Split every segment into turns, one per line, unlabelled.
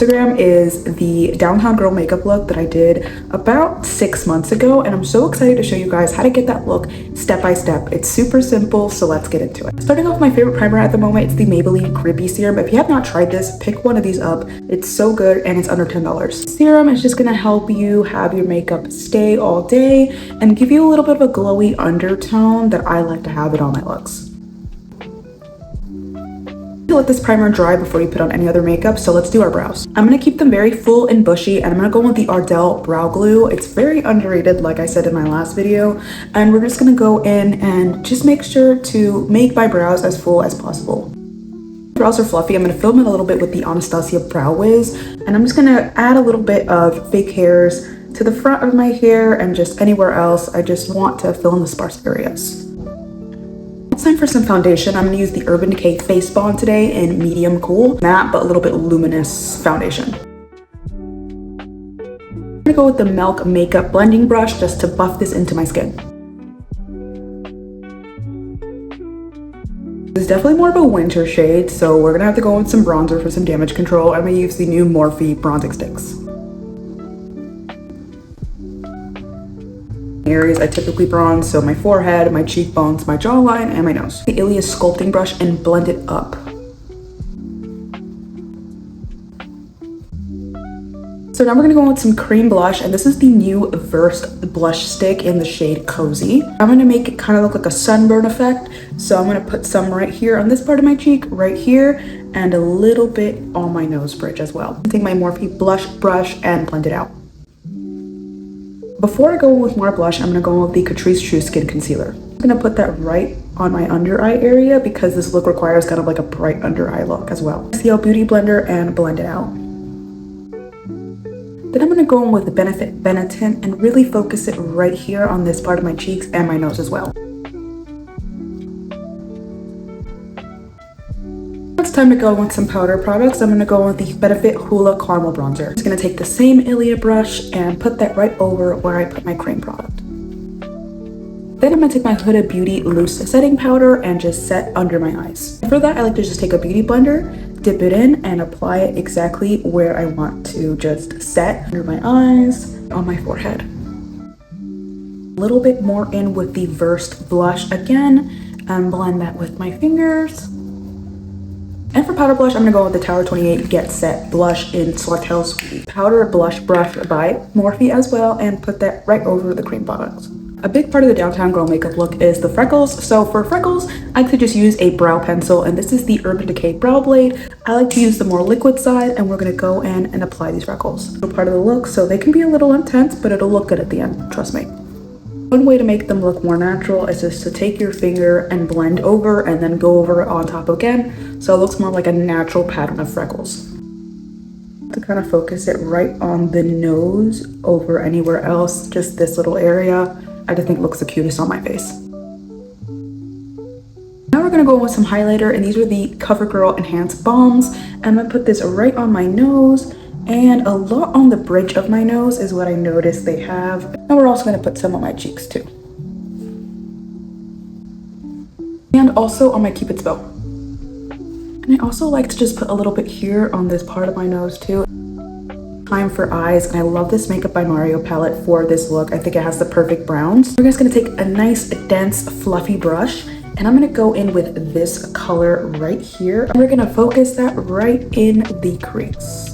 Instagram is the downtown girl makeup look that I did about 6 months ago, and I'm so excited to show you guys how to get that look step by step. It's super simple, so let's get into it. Starting off, my favorite primer at the moment, it's the Maybelline Grippy Serum. If you have not tried this, pick one of these up. It's so good and it's under $10. Serum is just gonna help you have your makeup stay all day and give you a little bit of a glowy undertone that I like to have in all my looks. Let this primer dry before you put on any other makeup, so let's do our brows. I'm gonna keep them very full and bushy, and I'm gonna go with the Ardell brow glue. It's very underrated, like I said in my last video, and we're just gonna go in and just make sure to make my brows as full as possible. Brows are fluffy. I'm gonna fill them in a little bit with the Anastasia Brow Wiz, and I'm just gonna add a little bit of fake hairs to the front of my hair and just anywhere else. I just want to fill in the sparse areas. It's time for some foundation. I'm going to use the Urban Decay Face Bond today in medium cool, matte but a little bit luminous foundation. I'm going to go with the Milk Makeup Blending Brush just to buff this into my skin. This is definitely more of a winter shade, so we're going to have to go with some bronzer for some damage control. I'm going to use the new Morphe bronzing sticks. Areas I typically bronze, so my forehead, my cheekbones, my jawline, and my nose. The Ilias sculpting brush and blend it up. So now we're gonna go in with some cream blush, and this is the new Versed blush stick in the shade Cozy. I'm gonna make it kind of look like a sunburn effect, so I'm gonna put some right here on this part of my cheek, right here, and a little bit on my nose bridge as well. Take my Morphe blush brush and blend it out. Before I go with more blush, I'm going to go with the Catrice True Skin Concealer. I'm going to put that right on my under eye area because this look requires kind of like a bright under eye look as well. CL Beauty Blender and blend it out. Then I'm going to go in with the Benefit Benetint and really focus it right here on this part of my cheeks and my nose as well. It's time to go with some powder products. I'm going to go with the Benefit Hoola Caramel Bronzer. I'm just going to take the same Ilia brush and put that right over where I put my cream product. Then I'm going to take my Huda Beauty Loose Setting Powder and just set under my eyes. For that, I like to just take a beauty blender, dip it in, and apply it exactly where I want to just set under my eyes, on my forehead. A little bit more in with the Versed blush again, and blend that with my fingers. And for powder blush, I'm going to go with the Tower 28 Get Set Blush in Swatel Sweet Powder Blush Brush by Morphe as well, and put that right over the cream products. A big part of the downtown girl makeup look is the freckles. So for freckles, I could just use a brow pencil, and this is the Urban Decay Brow Blade. I like to use the more liquid side, and we're going to go in and apply these freckles. So part of the look, so they can be a little intense, but it'll look good at the end, trust me. One way to make them look more natural is just to take your finger and blend over and then go over it on top again, so it looks more like a natural pattern of freckles. To kind of focus it right on the nose over anywhere else, just this little area, I just think looks the cutest on my face. Now we're going to go in with some highlighter, and these are the CoverGirl Enhanced Balms. I'm going to put this right on my nose, and a lot on the bridge of my nose is what I noticed they have. And we're also going to put some on my cheeks too. And also on my Cupid's bow. And I also like to just put a little bit here on this part of my nose too. Time for eyes, and I love this Makeup by Mario palette for this look. I think it has the perfect browns. We're just going to take a nice, dense, fluffy brush, and I'm going to go in with this color right here. And we're going to focus that right in the crease.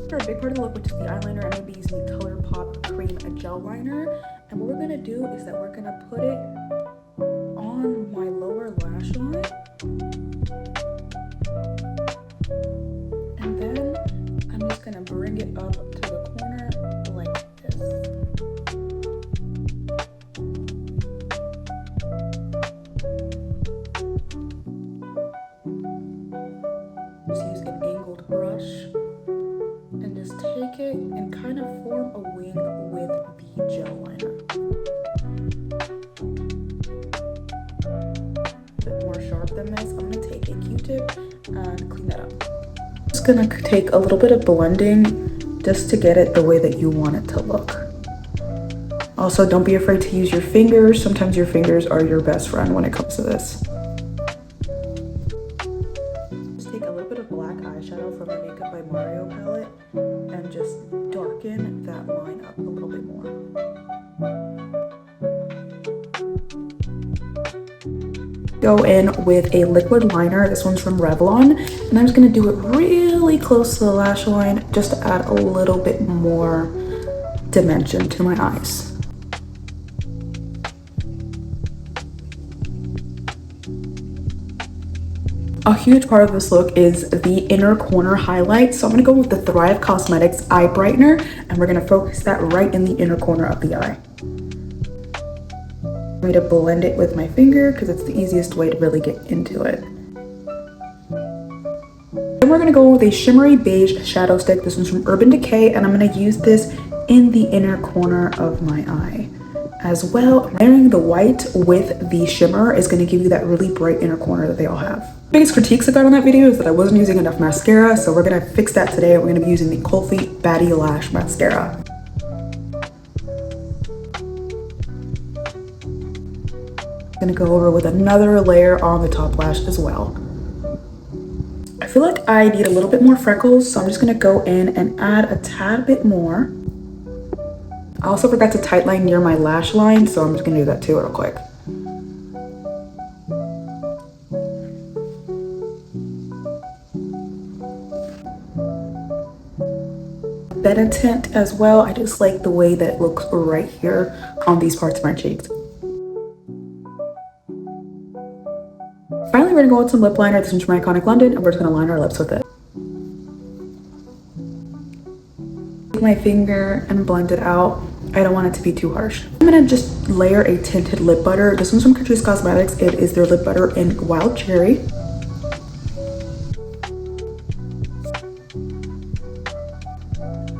For a big part of the look, which is the eyeliner, I'm going to be using the ColourPop Cream Gel Liner. And what we're going to do is that we're going to put it on my lower lash line. And then I'm just going to bring it up to the corner like this. Just use an angled brush and just take it and kind of form a wing with the gel liner. A bit more sharp than this, I'm going to take a Q-tip and clean that up. Just going to take a little bit of blending just to get it the way that you want it to look. Also, don't be afraid to use your fingers. Sometimes your fingers are your best friend when it comes to this. take a little bit of black eyeshadow from the Makeup by Mario palette and just darken that line up a little bit more. Go in with a liquid liner. This one's from Revlon, and I'm just going to do it really close to the lash line just to add a little bit more dimension to my eyes. A huge part of this look is the inner corner highlight, so I'm going to go with the Thrive Cosmetics Eye Brightener, and we're going to focus that right in the inner corner of the eye. I'm going to blend it with my finger because it's the easiest way to really get into it. Then we're going to go with a shimmery beige shadow stick. This one's from Urban Decay, and I'm going to use this in the inner corner of my eye. As well, layering the white with the shimmer is going to give you that really bright inner corner that they all have. Biggest critiques I got on that video is that I wasn't using enough mascara, so we're going to fix that today. We're going to be using the Colfie Batty Lash Mascara. I'm going to go over with another layer on the top lash as well. I feel like I need a little bit more freckles, so I'm just going to go in and add a tad bit more. I also forgot to tightline near my lash line, so I'm just going to do that too real quick. Then a tint as well. I just like the way that it looks right here on these parts of my cheeks. Finally, we're gonna go with some lip liner. This one's from Iconic London, and we're just gonna line our lips with it. Take my finger and blend it out. I don't want it to be too harsh. I'm gonna just layer a tinted lip butter. This one's from Catrice Cosmetics. It is their lip butter in Wild Cherry.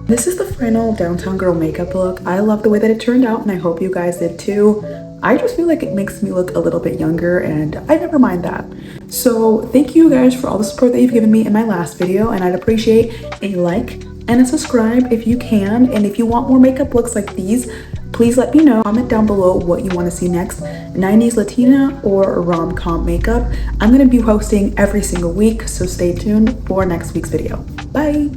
This is the final Downtown Girl makeup look. I love the way that it turned out, and I hope you guys did too. I just feel like it makes me look a little bit younger, and I never mind that. So thank you guys for all the support that you've given me in my last video, and I'd appreciate a like and a subscribe if you can. And if you want more makeup looks like these, please let me know. Comment down below what you want to see next, 90s Latina or rom-com makeup. I'm going to be posting every single week, so stay tuned for next week's video. Bye!